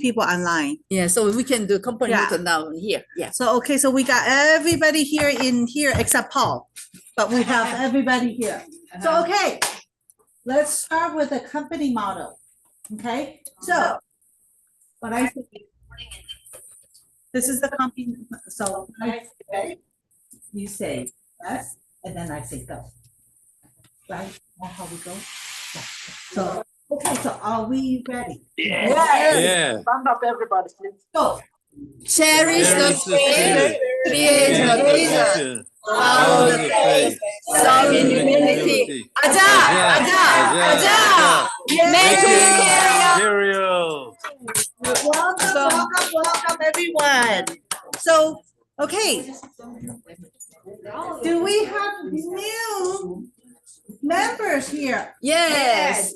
people online. Yeah, so we can do company Yeah. meeting now here. Yeah. So, okay, so we got everybody here in here except Paul, but we have everybody here. So, okay, let's start with the company model. Okay, so what I say, this is the company. So I say, you say yes, and then I say go. Right? That's how we go. Yeah. So, okay, so are we ready? Yeah. Stand up, everybody, please. Go. Cherish the Cherish the spirit, create Yeah, the vision, vision. follow the faith, serve in humility. Aja, Aja. Make it Imperial. Welcome, everyone. So, okay. Do we have new members here? Yes.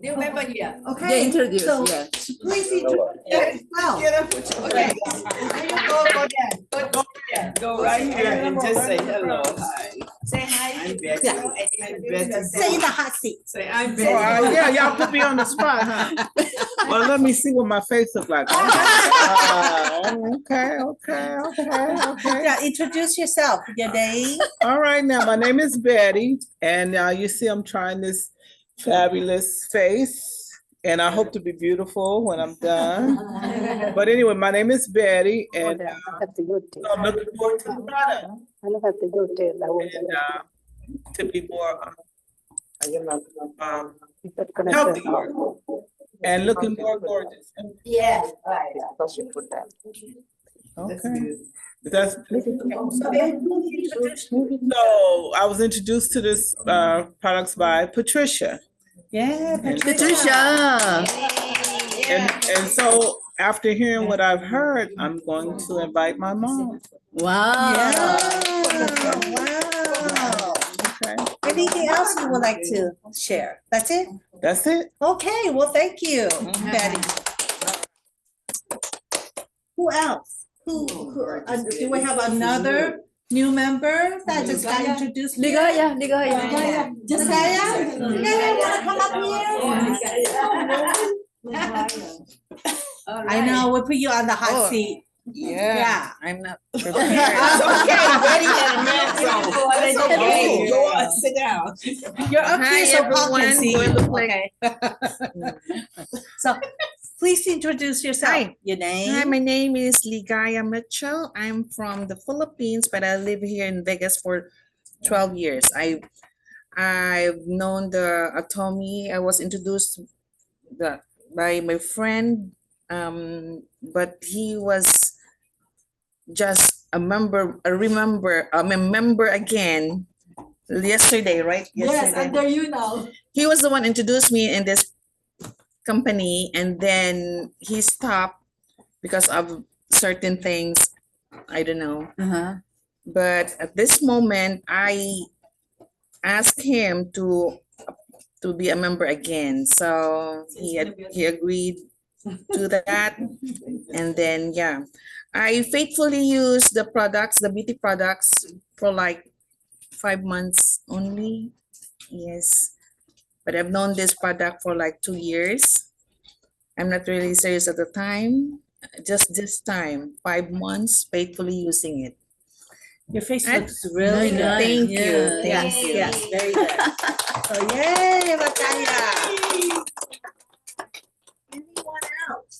New member here. Okay. They introduce, so yeah. Please introduce yourself. Okay. Go there. Go right here and just say hello. Hi. Say hi. I'm Betty. Yeah. Say in the hot seat. Say I'm Oh, yeah, y'all put me on the spot, huh? Well, let me see what my face looks like. Okay. Yeah, introduce yourself. Your name. All right, now my name is Betty, and you see I'm trying this fabulous face, and I hope to be beautiful when I'm done. But anyway, my name is Betty, and I'm looking forward to the product. And to be more healthier and looking more gorgeous. Yeah. Okay. That's so I was introduced to this products by Patricia. Yeah, Patricia. And so after hearing what I've heard, I'm going to invite my mom. Wow. Wow. Okay. Anything else you would like to share? That's it? That's it. Okay, well, thank you, Betty. Who else? Do we have another new member that just got introduced? Ligaya. Josiah? You wanna come up here? I know, we'll put you on the hot seat. Yeah. I'm not That's okay. Betty had a mask on. That's okay. Go on, sit down. You're up Hi, here so Paul can everyone. see Do I you. look like- Okay. So please introduce yourself. Hi. Your name. Hi, my name is Ligaya Mitchell. I'm from the Philippines, but I live here in Vegas for 12 years. I've known the Atomy. I was introduced by my friend, but he was just a member. I'm a member again yesterday, right? Yes, under you now. He was the one introduced me in this company, and then he stopped because of certain things. I don't know. But at this moment, I asked him to be a member again. So he agreed to that. And then, yeah, I faithfully use the products, the beauty products, for like 5 months only. Yes. But I've known this product for like 2 years. I'm not really serious at the time. Just this time, 5 months, faithfully using it. Your face I- looks really good. Thank you. Yes, Thank you. yes, very good. So yay, Mataya. Anyone else?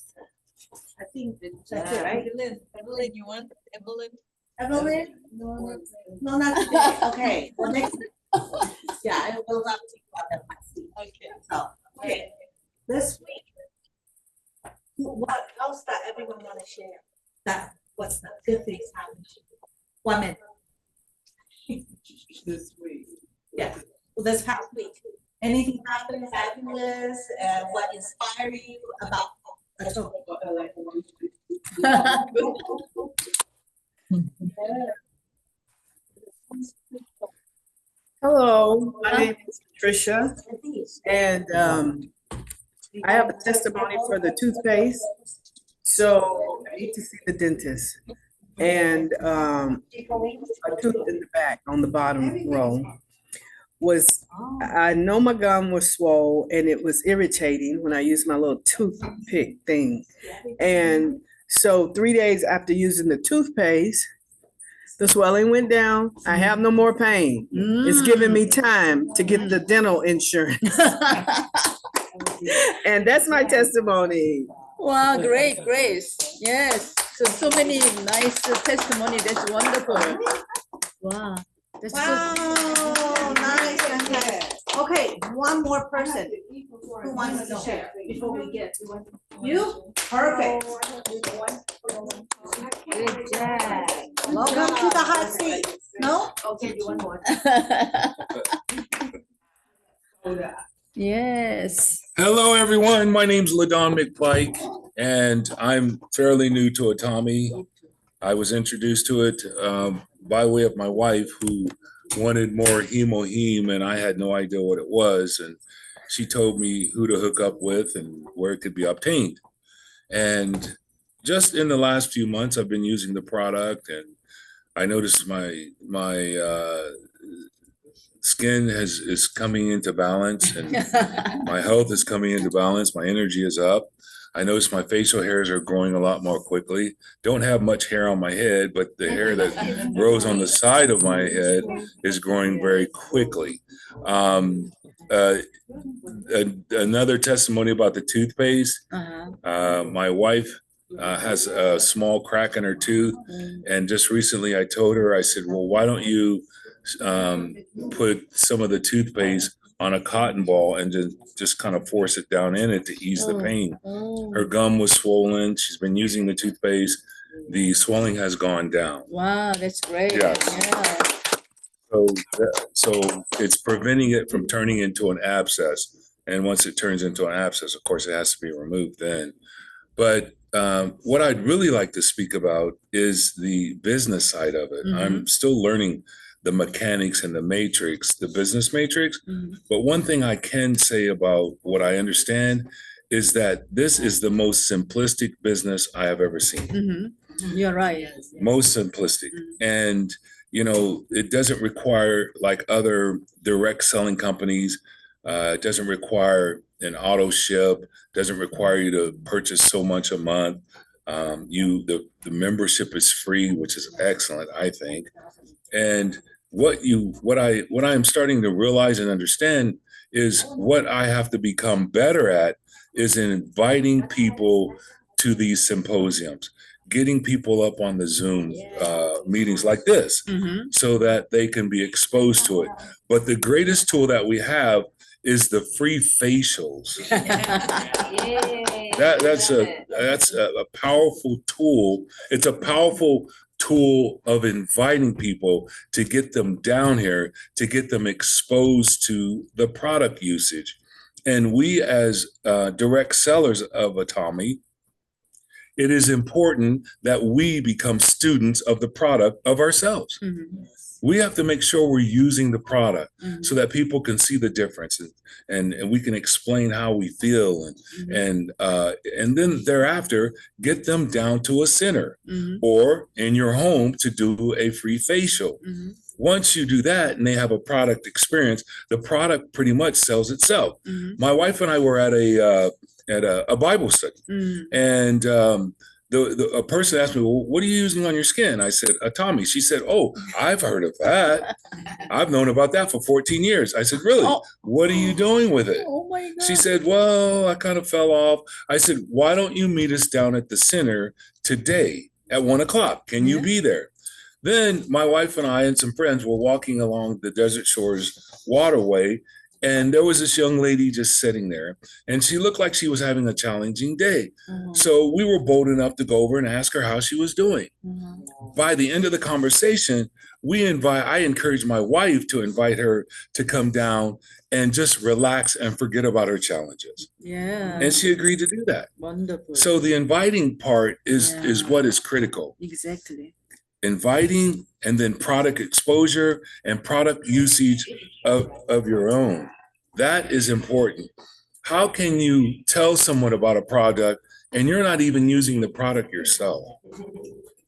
I think that's it, right? Evelyn, you want Evelyn? Evelyn? No, not today. Okay, well, next. Yeah, I will not think about that next week. Okay. So, okay, this week. What else that everyone want to share? What's the good things happening? 1 minute. This week. Yeah, well, this past week. Anything happened fabulous and what inspired you about Atomy? Hello, my name is Patricia, and I have a testimony for the toothpaste. So I need to see the dentist, and a tooth in the back on the bottom row. was, I know my gum was swole and it was irritating when I used my little toothpick thing. And so 3 days after using the toothpaste, the swelling went down. I have no more pain. It's giving me time to get the dental insurance. And that's my testimony. Wow, great, Grace. Yes. So many nice testimony. That's wonderful. Wow. That's Wow, nice, fantastic. Okay, one more person who wants to share before we get. You? Perfect. Good job. Welcome to the hot seat. No? Okay, do one more. Yes. Hello, everyone. My name's LaDon McPike, and I'm fairly new to Atomy. I was introduced to it by way of my wife, who wanted more hemoheme, and I had no idea what it was. And she told me who to hook up with and where it could be obtained. And just in the last few months, I've been using the product, and I noticed my skin is coming into balance, and my health is coming into balance. My energy is up. I notice my facial hairs are growing a lot more quickly. Don't have much hair on my head, but the hair that grows on the side of my head is growing very quickly. Another testimony about the toothpaste. My wife has a small crack in her tooth, and just recently I told her, I said, well, why don't you put some of the toothpaste on a cotton ball and just kind of force it down in it to ease the pain. Her gum was swollen. She's been using the toothpaste. The swelling has gone down. Wow, that's great. Yes. Yeah. So it's preventing it from turning into an abscess. And once it turns into an abscess, of course, it has to be removed then. But what I'd really like to speak about is the business side of it. I'm still learning the mechanics and the matrix, the business matrix. But one thing I can say about what I understand is that this is the most simplistic business I have ever seen. You're right. Most simplistic. And, you know, it doesn't require, like other direct selling companies, it doesn't require an auto ship, doesn't require you to purchase so much a month. The membership is free, which is excellent, I think. And what I am starting to realize and understand is what I have to become better at is in inviting people to these symposiums, getting people up on the Zoom meetings like this so that they can be exposed to it. But the greatest tool that we have is the free facials. That's a powerful tool. It's a powerful tool of inviting people to get them down here, to get them exposed to the product usage. And we as direct sellers of Atomy, it is important that we become students of the product of ourselves. We have to make sure we're using the product so that people can see the difference and we can explain how we feel and then thereafter get them down to a center or in your home to do a free facial. Once you do that and they have a product experience, the product pretty much sells itself. My wife and I were at a Bible study, and a person asked me, well, what are you using on your skin? I said, Atomy. She said, oh, I've heard of that. I've known about that for 14 years. I said, really? What are you doing with it? Oh my God. She said, well, I kind of fell off. I said, why don't you meet us down at the center today at 1 o'clock? Can you be there? Then my wife and I and some friends were walking along the Desert Shores waterway, and there was this young lady just sitting there, and she looked like she was having a challenging day. So we were bold enough to go over and ask her how she was doing. By the end of the conversation, I encouraged my wife to invite her to come down and just relax and forget about her challenges. And she agreed to do that. Wonderful. So the inviting part is what is critical. Exactly. Inviting, and then product exposure and product usage of your own. That is important. How can you tell someone about a product and you're not even using the product yourself?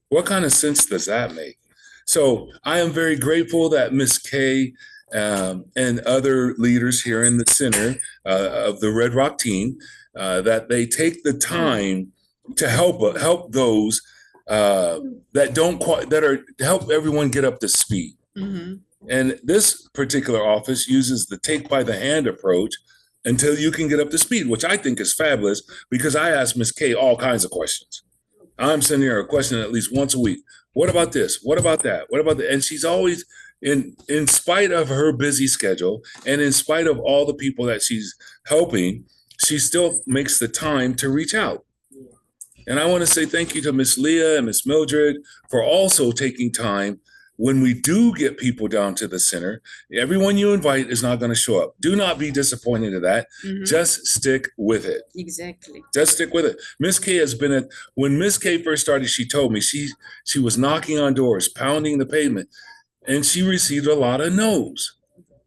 What kind of sense does that make? So I am very grateful that Miss Kay and other leaders here in the center of the Redrock team, that they take the time to help those that are to help everyone get up to speed. Mhm. And this particular office uses the take by the hand approach until you can get up to speed, which I think is fabulous because I ask Miss K all kinds of questions. I'm sending her a question at least once a week. What about this? What about that? What about that? And she's always, in spite of her busy schedule and in spite of all the people that she's helping, she still makes the time to reach out. And I want to say thank you to Miss Leah and Miss Mildred for also taking time. When we do get people down to the center, everyone you invite is not going to show up. Do not be disappointed in that. Mhm. Just stick with it. Exactly. Just stick with it. Miss K has been when Miss K first started, she told me she was knocking on doors, pounding the pavement, and she received a lot of no's,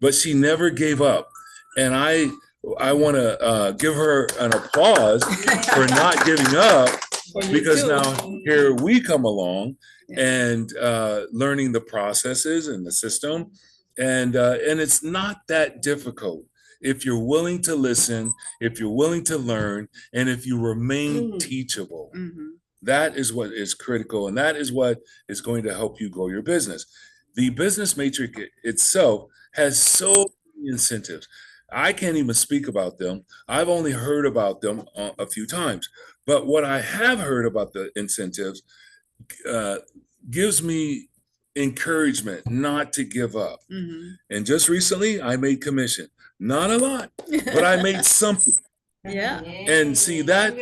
but she never gave up. And I want to give her an applause for not giving up, because now here we come along and learning the processes and the system, and it's not that difficult if you're willing to listen, if you're willing to learn, and if you remain teachable. Mhm. That is what is critical, and that is what is going to help you grow your business. The business matrix itself has so many incentives. I can't even speak about them. I've only heard about them a few times. But what I have heard about the incentives gives me encouragement not to give up. Mhm. And just recently, I made commission. Not a lot, but I made something. Yeah. And see that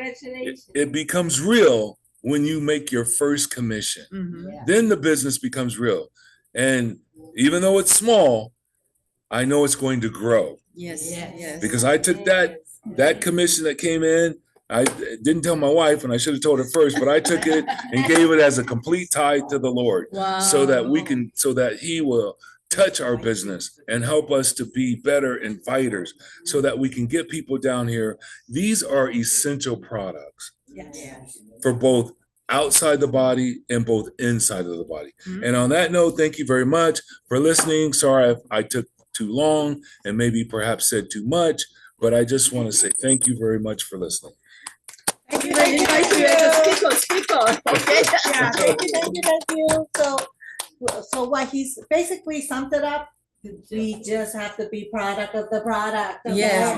it becomes real when you make your first commission. Mhm. Then the business becomes real. And even though it's small, I know it's going to grow, Yes. Yes. because I took that commission that came in. I didn't tell my wife, and I should have told her first, but I took it and gave it as a complete tithe to the Lord, Wow. so that He will touch our business and help us to be better inviters, so that we can get people down here. These are essential products for both outside the body and both inside of the body. Mhm. And on that note, thank you very much for listening. Sorry if I took too long and maybe perhaps said too much, but I just want to say thank you very much for listening. Thank you. Invite you as a speaker. Okay. Yeah, thank you. So what he's basically summed it up, we just have to be product of the product. Okay? Yes.